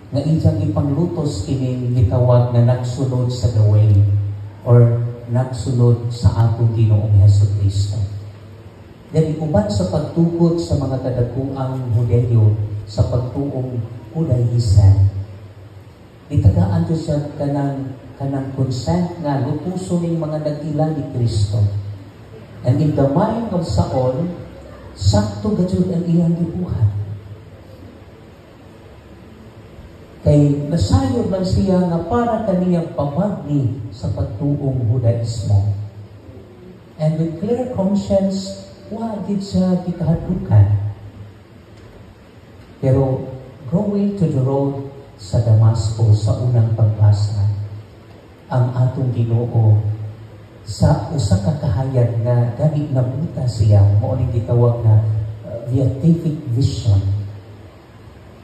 nga iyang ipanglutos kini gitawag nga nagsunod sa the way or nagsunod sa atong Ginoong Hesukristo. Dahil uban sa pagtukod sa mga kadakuang Hudeyo sa pagtuong Judaism, itagaan to siya kanang consent nga lutuso ning mga nag-ila ni Kristo. And in the mind of Saul, sakto gajud ang iyang gibuhat. Kay nasayod man siya nga para kaniyang pamagni sa pagtuong Judaismo. And with clear conscience, gid siya gikahadlukan. Pero going to the road sa Damascus sa unang pagbasa, ang atong Ginoo sa usa ka kahayag nga dali nabuta siya, mao ning gitawag na beatific vision,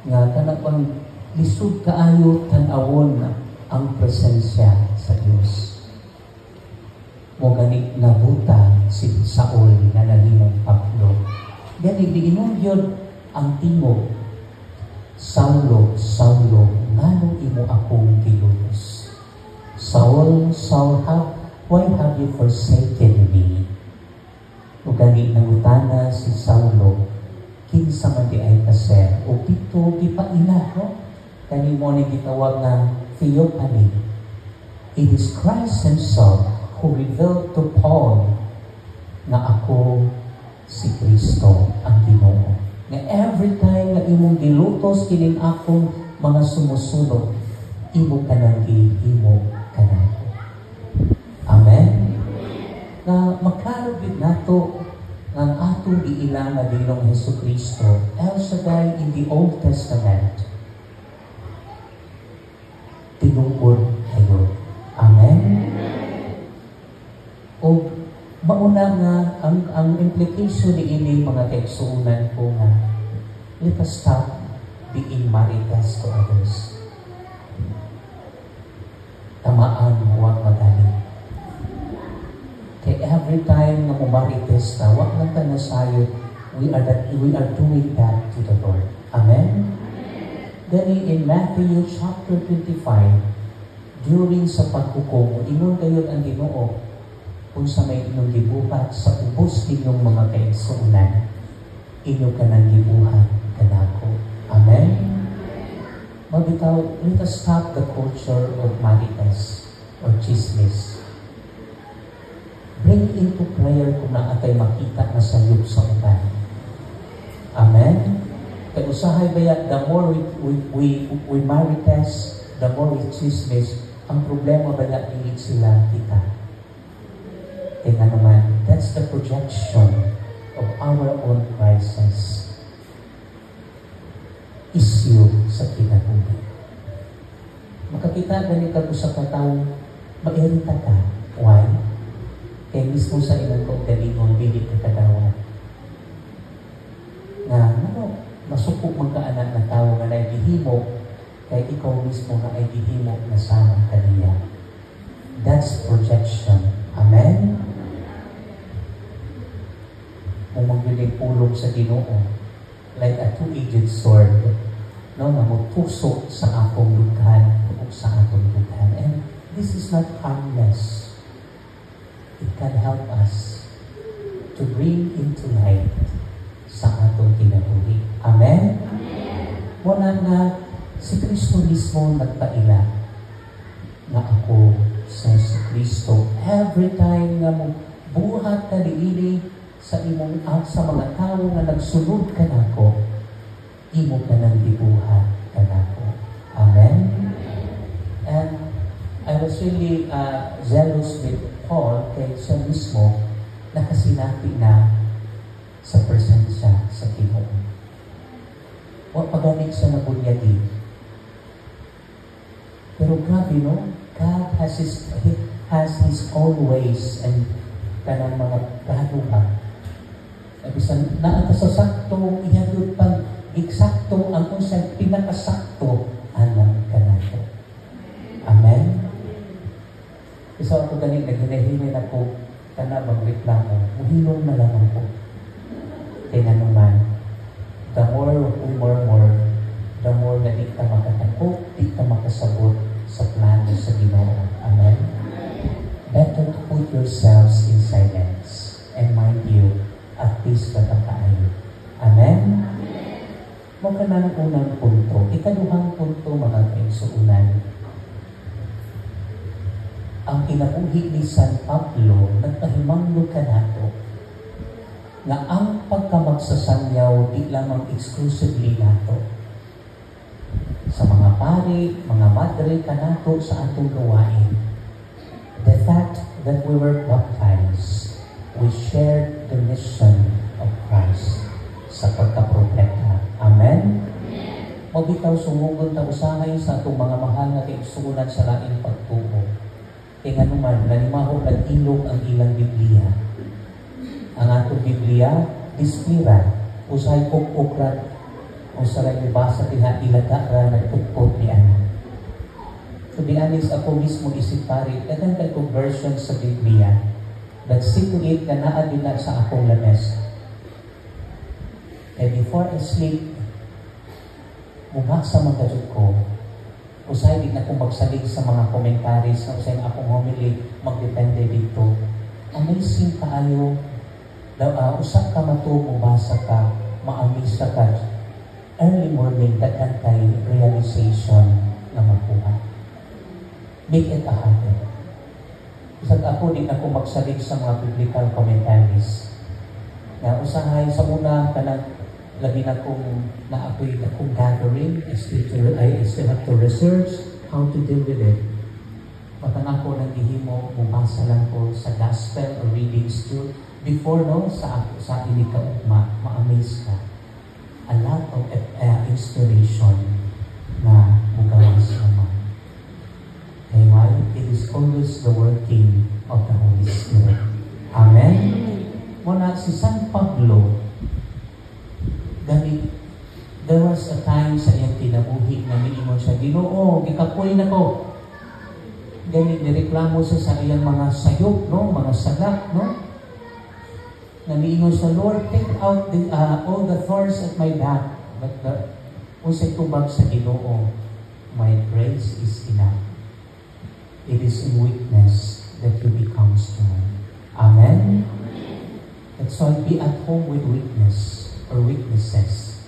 nga kanang lisod kaayo tan-awon ang presensya sa Dios. Mo gani nabuta si Saul na nahimong Pablo. Gani giingon yun ang tingog, Saulo, Saulo, ngano imo akong gilulos? Saul, Saul, why have you forsaken me? O gani nangutana si Saulo, kinsa man di ay kaser, o dito di pa ina, no? Kani mo ni gitawag na theophany. It is Christ Himself who revealed to Paul na ako si Kristo ang Ginoo. Na every time na imong gilutos kining akong mga sumusunod, imo kanang gihimo kanako. Amen? Na makarabit nato ng atong giila nga Ginoong Hesukristo, El Shaddai in the Old Testament, tinungkod kayo. Amen? O mauna nga ang implication ni ini mga kaigsuunan ko nga, let us stop being marites to others. Tamaan, huwag magaling. Kaya every time na marites ka, huwag lang ka nasayot, we are doing that to the Lord. Amen? Dahil in Matthew chapter 25, during sa paghukom, ingon kayo ang Ginoo, kung sa may inyong gibuhat sa ubos ninyong mga kaigsuunan, inyo ka nang gibuhat kanako. Amen? Mabitaw, let us stop the culture of marites or chismis. Bring into prayer kung naatay makita na sayop sa uban. Amen? Kaya usahay bayat, the more we marites, the more we chismis, ang problema bayat hindi sila kita. Kaya naman, that's the projection of our own crisis. Issue sa kinabuhi. Makakita ganit ka sa katao, mag-irita ka. Why? Kaya mismo sa ilang kong bilit ka kadawan. Masuko magkaanak na tao nga na gihimo, kaya ikaw mismo na ay gihimo na sama kaniya. That's projection. Amen? Kung magbiling pulong sa Ginoo, like a two-edged sword, no, na magtusok sa akong dughan o sa akong dughan. And this is not harmless. It can help us to bring into light sa atong kinabuhi. Amen? Wala nga si Kristo mismo nagpaila na ako sa si Kristo. Every time nga mo buhat ka diili sa imong sa mga tao nga nagsunod ka nako, imo ka nang gibuhat ka nako. Amen? And I was really zealous with Paul kay siya mismo nakasinapi na sa presensya sa Ginoo. Wa pagamit siya na bunyagi. Pero grabe, no? God has His own ways and kanang mga kahaluhan. Bisan naata sa sakto, ihagod pag eksakto ang kung sa pinakasakto anang kanato. Amen? Isa ako galing, naghinahinay ako kana bang reklamo, muhilong na lang ako. Kaya naman, the more we murmur, the more na di ka makatakot, yourselves in silence. And mind you, at peace ka kaayo. Amen? Mo ka na ng unang punto. Ikaduhang punto, mga kaigsuunan. Ang kinabuhi ni San Pablo, nagpahimanglo ka nato na ang pagkamagsasanyaw di lamang exclusively nato. Sa mga pari, mga madre ka nato sa atong gawain. The fact that we were baptized, we shared the mission of Christ sa pagkapropeta. Amen? Mabitaw sumugod na usahay sa atong mga mahal na kaigsuunan sa laing pagtuo. E nga naman, nanimaho nag-ilog ang ilang Biblia. Ang atong Biblia, dispira, usay kukukrat, o saray ibasa ilagara, nagtukot ni Ana. To be honest, ako mismo isip pari, kadang kong version sa Biblia, that situate na naa din na sa akong lames. And before I sleep, mubasa magkajud ko, usay din akong magsalig sa mga commentaries na usay akong homily, magdepende dito. Amazing kaayo, usak ka matuo, mubasa ka, maamisa ka, early morning, that realization na makuha. Make it a habit. Usag ako, din ako magsalig sa mga biblical commentaries. Na usahay sa una, kanang labi na kong na-apoy na kong gathering, I still have to research how to deal with it. Matang ako nang ihimo, bumasa lang ko sa gospel or readings too. Before no, sa ini ka ma-amaze ka. A lot of inspiration na mugawas naman. Kaya why? It is always the working of the Holy Spirit. Amen? Muna si San Pablo, there was a time sa iyang kinabuhi na niingon siya, Ginoo, gikapoy na ko. Ganit, nireklamo siya sa iyang mga sayop, no? Mga sagat, no? Na niingon siya, Lord, take out all the thorns at my back. But usay tubag sa Ginoo, my grace is enough. It is in weakness that you become strong. Amen? That's why be at home with weakness or weaknesses.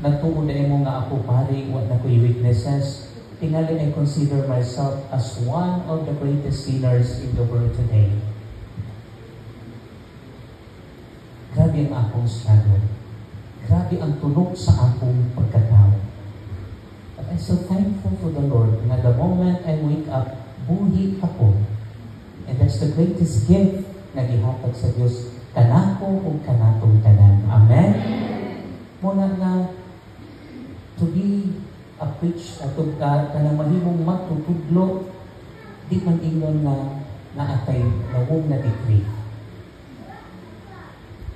Nagtuon na mo nga ako, pare, what na ko'y weaknesses. Tingali, I consider myself as one of the greatest sinners in the world today. Grabe ang akong struggle. Grabe ang tunog sa akong pagkatao. But I'm so thankful to the Lord na the moment I wake up, buhi ako. And that's the greatest gift na gihatag sa Diyos. Kanako o kanatong tanan. Amen? Muna na, to be a preach, at kanang mahimong magtutudlo, di man ingon na naatay, nawong na decree.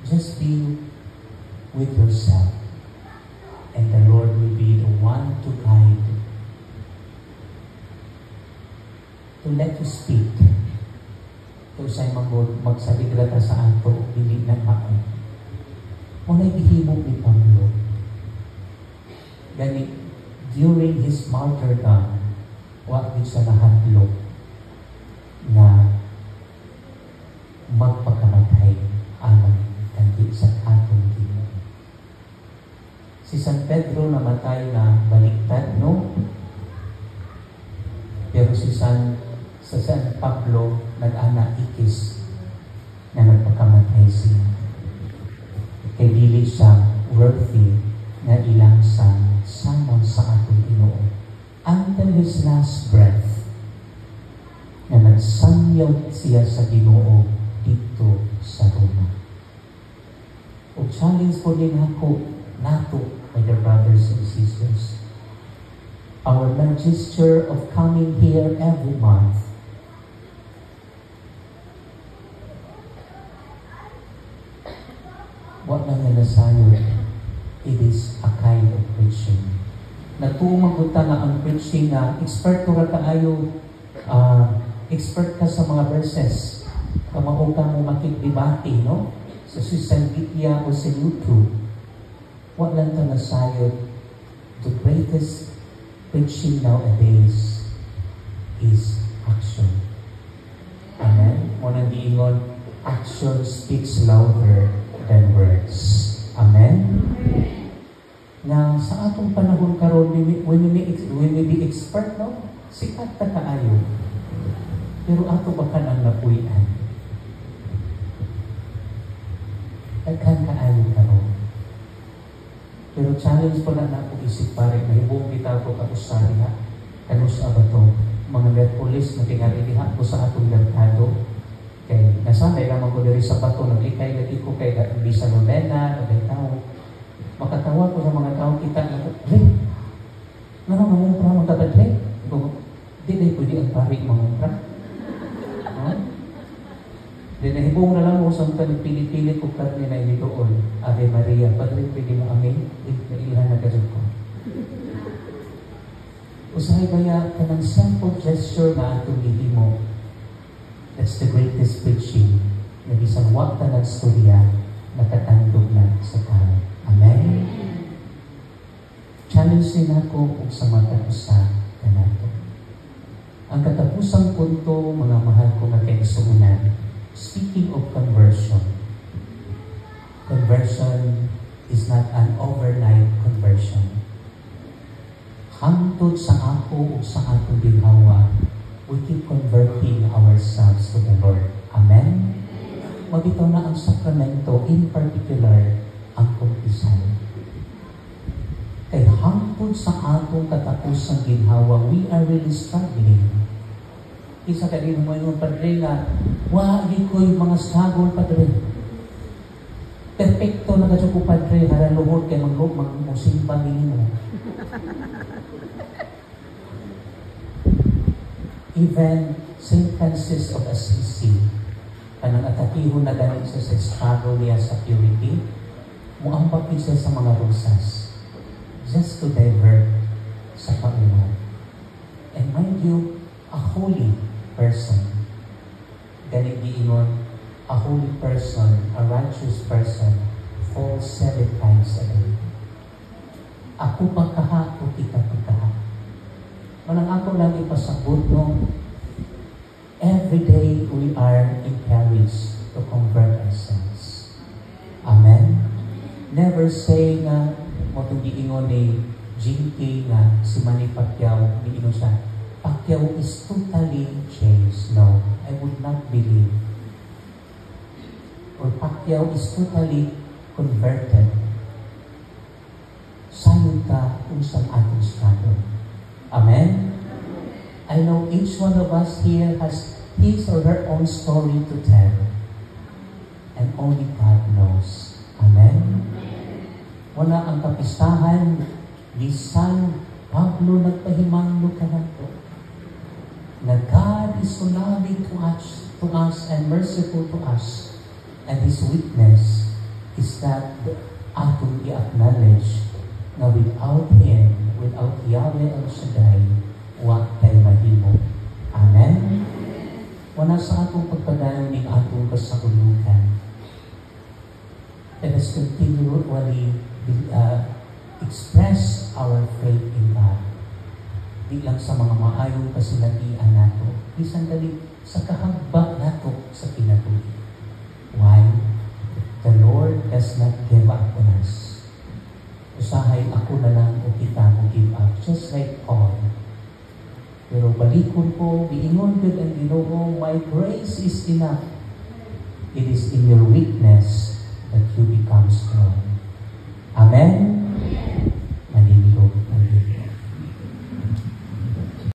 Just be with yourself. And the Lord will be the one to guide, to let you speak. Kung sa'y magsaligla ka sa ato, hindi na maon. Muna'y bihimog ni Pablo. Ganit, during his martyrdom, wag din siya nahadlok na magpakamatay alang kanti sa atong Ginoo. Si San Pedro namatay na baliktad, no? Pero sa San Pablo, nag-ana ikis na nagpakamatay siya. Kaya dili siya worthy na ilangsang samang sa atong Ginoo. Until his last breath, na nagsanyaw siya sa Ginoo dito sa Roma. O challenge po din ako, nato, my dear brothers and sisters. Our gesture of coming here every month, what na nalasayod, it is a kind of preaching. Natumaguta na ang preaching na expert ko ka kaayo, expert ka sa mga verses, kamao ka mo makikdebate, no? Sa social media o sa YouTube. What lang ka nasayod, the greatest preaching nowadays is action. Amen? Mo nang giingon, action speaks louder than words. Amen? Na sa atong panahon karon, when we be expert, no? Sikat ta kaayo. Pero ato ba ka nang napuyan? Daghan kaayo karon. Pero challenge ko na ako isip pare, mahibong bitaw ko kausahan ha. Kanus ba to? Mga Merkulis na tingali diha ko sa atong merkado. Kay nasanay naman ko diri sa bato, naglikay lagi ko kay Bisa Novena, nagay-tao. Makatawa ko sa mga tao kita na ko, Ray, naman mangumpra mga tabad, Ray? Di pwede ang pari mangumpra. Di nahibong na lang mo sa pilit-pilit ko karne na ini doon. Ave Maria, Padre, pwede mo amin? Nailan na gajod ko. Usahay kaya ka ng simple gesture na atong gihimo. That's the greatest preaching. Na isang wakta ng storya, nakatandog na sa tao. Amen? Challenge din ako kung sa matapusan ka nato. Ang katapusang punto, mga mahal ko na kaigsuunan, speaking of conversion, conversion is not an overnight conversion. Hangtod sa ako o sa atong ginhawa, we keep converting ourselves to the Lord. Amen? Mabitaw na ang sakramento, in particular, ang kumpisan. Kay hangtod sa atong katapusang ginhawa, we are really struggling. Isa ka din mo yung Padre nga, wagi ko yung mga struggle, Padre. Perfecto na gadyo ko, Padre, haraluhod kay magsimba ninyo. Even St. Francis of Assisi, kanang atakihon na galing sa struggle niya sa purity, muambak siya sa mga rosas, just to divert sa Panginoon. And mind you, a holy person, galing giingon, a holy person, a righteous person, falls 7 times a day. Ako pa kaha o kita pa kaha. Manang ako lang ipasabot, no? Every day we are encouraged to convert ourselves. Amen? Never say nga, mo itong giingon ni Jinky nga si Manny Pacquiao, giingon siya, Pacquiao is totally changed. No, I would not believe. Or Pacquiao is totally converted. Sayod ka kung saan ating struggle. Amen? I know each one of us here has his or her own story to tell. And only God knows. Amen? Wala ang kapistahan, ni San Pablo nagpahimanglo ka na to. Na God is so loving to us and merciful to us. And His witness is that atong i-acknowledge na without Him, without Yahweh El Shaddai, huwag tayo mahimo. Amen? Wala sa atong pagpadayon ng atong kasagulukan. Let us continually express our faith in God. Di lang sa mga maayong kasinatian nato, bisan dali sa kahagba nato sa kinabuhi. Why? The Lord does not give up on us. Usahay ako na lang o kita mo give up, just like Paul. Pero balikon ko, giingon good and Ginoo, my grace is enough. It is in your weakness